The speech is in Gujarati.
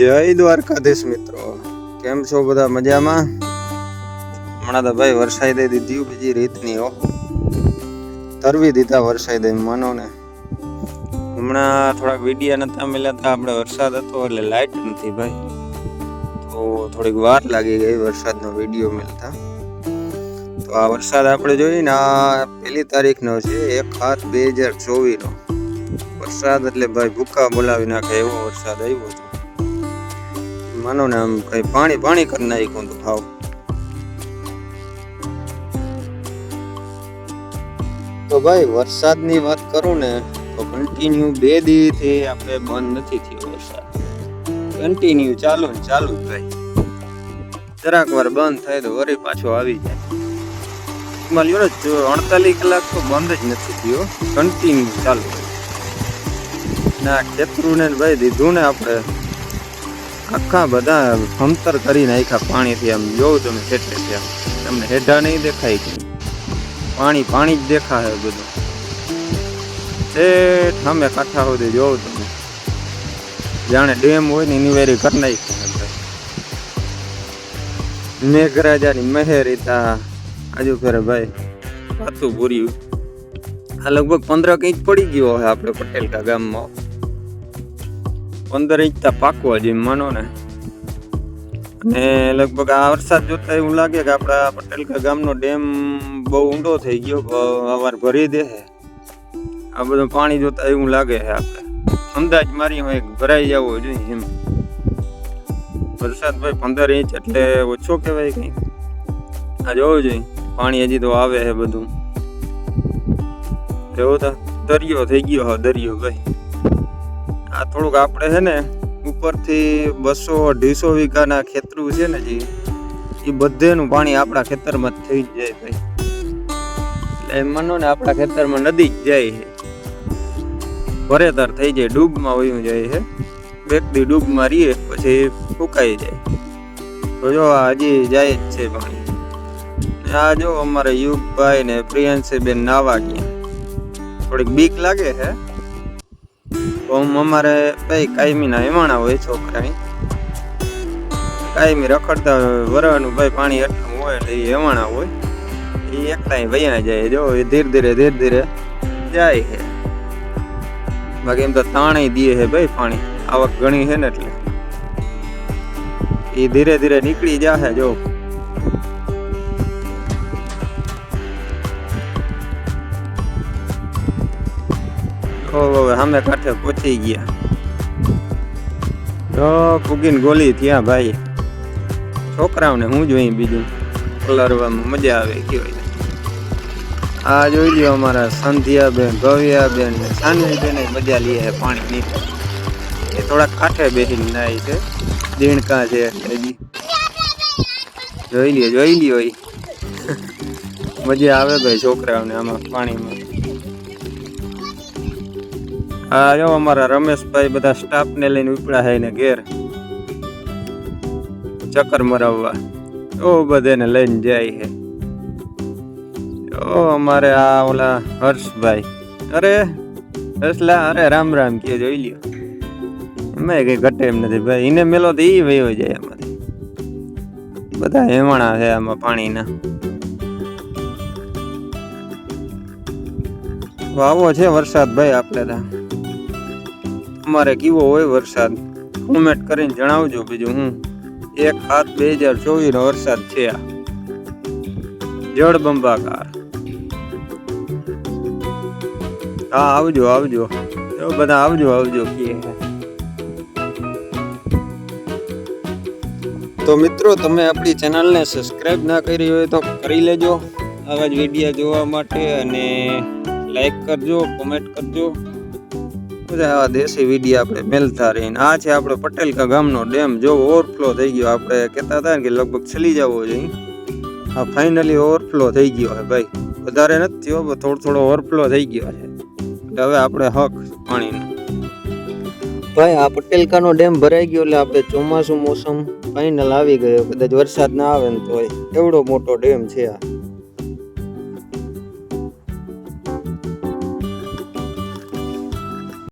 જય દ્વારકાધીશ મિત્રો, કેમ છો બધા? મજામાં? હમણાં તો ભાઈ વરસાઈ દઈ દીધી બીજી રીતની તરવી દીધા વરસાઈ દઈ માનો ને. હમણાં થોડાક વિડીયા નતા મળ્યા હતા, આપણે વરસાદ હતો એટલે લાઈટ નથી ભાઈ, તો થોડીક વાર લાગી ગઈ વરસાદનો વિડીયો મળતા. તો આ વરસાદ આપણે જોઈએ ને, આ 1 તારીખનો છે, 1/7/2024 વરસાદ. એટલે ભાઈ ભૂકા બોલાવી નાખે એવો વરસાદ આવ્યો હતો માનો ને. આમ કઈ પાણી પાણી કરી નાખ્યું તો ખાવ. તો ભાઈ વરસાદની વાત કરું ને તો કન્ટિન્યુ 2 દીથી આપણે બંધ નથી થયો વરસાદ, કન્ટિન્યુ ચાલુ ને ચાલુ જ ભાઈ. જરાક વાર બંધ થાય તો વળી પાછો આવી જાય. લ્યો ને 48 કલાક તો બંધ જ નથી થયો, કન્ટિન્યુ ચાલુ. ના ખેતરું ને ભાઈ દીધું ને આપણે આખા બધા હમતર કરી નાખ્યા પાણીથી. આમ જોઉં તમે ખેતરે આમ તમને હેઠા નહીં દેખાય કે પાણી પાણી જ દેખાય બધું. ઠેઠ સામે કાંઠા સુધી જોઉં તમે જાણે ડેમ હોય ને એની વેરી કરી નાખ્યા. મેઘરાજાની મહેરિતા આજુ ફેરે ભાઈ પાતું પૂર્યું. આ લગભગ 15 ઇંચ પડી ગયો હોય આપણે પટેલકા ગામમાં. 15 ઇંચ પાકવા જેમ માનો ને. અને લગભગ આ વરસાદ જોતા એવું લાગે કે આપણા પટેલકા ગામનો ડેમ બહુ ઊંડો થઈ ગયો, અવાર ભરી દે. આ બધું પાણી જોતા એવું લાગે છે. આપણે અંદાજ મારી હોય ભરાઈ જવો જોઈએ એમ. વરસાદ ભાઈ 15 ઇંચ એટલે ઓછો કહેવાય કંઈ. આ જોવું જોઈએ પાણી હજી તો આવે છે બધું. એવો તો દરિયો થઈ ગયો હા, દરિયો ભાઈ. આ થોડુંક આપણે છે ને ઉપરથી 200-250 વીઘાના ખેતરું છે ને જે, એ બધેનું પાણી આપણા ખેતરમાં જ થઈ જ જાય ભાઈ. એટલે એમ માનો ને આપણા ખેતરમાં નદી જ જાય છે, ભરેતર થઈ જાય, ડૂબમાં વયું જાય છે. 2 દી ડૂબમાં રહીએ પછી ફૂંકાઈ જાય. તો જો આ હજી જાય જ છે પાણી. આ જો અમારે યુગભાઈ ને પ્રિયાંશીબેન નાવા ગયા. થોડીક બીક લાગે છે. અમારે ભાઈ કાયમીના એવાણા હોય છોકરાની, કાયમી રખડતા વરવાનું ભાઈ પાણી એટલું હોય એટલે એ એવાણા હોય, એ એકલા વયા જાય. જો એ ધીરે ધીરે જાય છે. બાકી એમ તો તાણી દે છે ભાઈ પાણી, આવક ઘણી છે ને એટલે એ ધીરે ધીરે નીકળી જાય. જો હવે સામે કાંઠે પહોંચી ગયા. તો પૂગીને ગોલી થયા ભાઈ. છોકરાઓને હું જોઈ બીજું કલરવામાં મજા આવે કેવાય. આ જોઈ લ્યો અમારા સંધ્યાબેન, ભવ્યાબેન ને સાનવીબેન મજા લે છે પાણી નીકળે. એ થોડા કાંઠે બેસીને નાય છે, દીણકા છે હજી. જોઈ લ્યો મજા આવે ભાઈ છોકરાઓને આમાં પાણીમાં. હા જો અમારા રમેશભાઈ બધા સ્ટાફને લઈને ઉપડ્યા છે ને ઘેર ચક્કર મરાવવા. તો બધાને લઈને જાય છે. અમારે આ ઓલા હર્ષભાઈ, અરે હર્ષલા, અરે રામ રામ કે જોઈ લ્યો. એમાં કઈ ઘટે એમ નથી ભાઈ. એને મેલો તો એ વયો જાય એમાંથી. બધા હેવાણા છે આમાં પાણીના. આવો છે વરસાદ ભાઈ. આપણે તો અમારે કેવો હોય વરસાદ કોમેન્ટ કરીને જણાવજો. બીજું હું 1/7/2024 નો વરસાદ છે આ, જળબંબાકાર. હા આવજો બધા આવજો કે. તો મિત્રો તમે આપણી ચેનલને સબસ્ક્રાઈબ ના કરી હોય તો કરી લેજો આવા જ વિડીયો જોવા માટે. અને લાઈક કરજો, કોમેન્ટ કરજો. બધા દેશી વિડીયો આપણે મેલતા રહીને. આ છે આપણે પટેલકા ગામનો ડેમ. જો ઓવરફ્લો થઈ ગયો. આપણે કહેતા હતા ને કે લગભગ ચલી જવો જોઈએ. આ ફાઇનલી ઓવરફ્લો થઈ ગયો છે ભાઈ. વધારે નથી થયો, થોડો ઓવરફ્લો થઈ ગયો છે. હવે આપણે હક પાણીનો ભાઈ. આ પટેલકાનો ડેમ ભરાઈ ગયો એટલે આપણે ચોમાસું મોસમ ફાઇનલ આવી ગયો. કદાચ વરસાદ ના આવે ને તો એવડો મોટો ડેમ છે આ.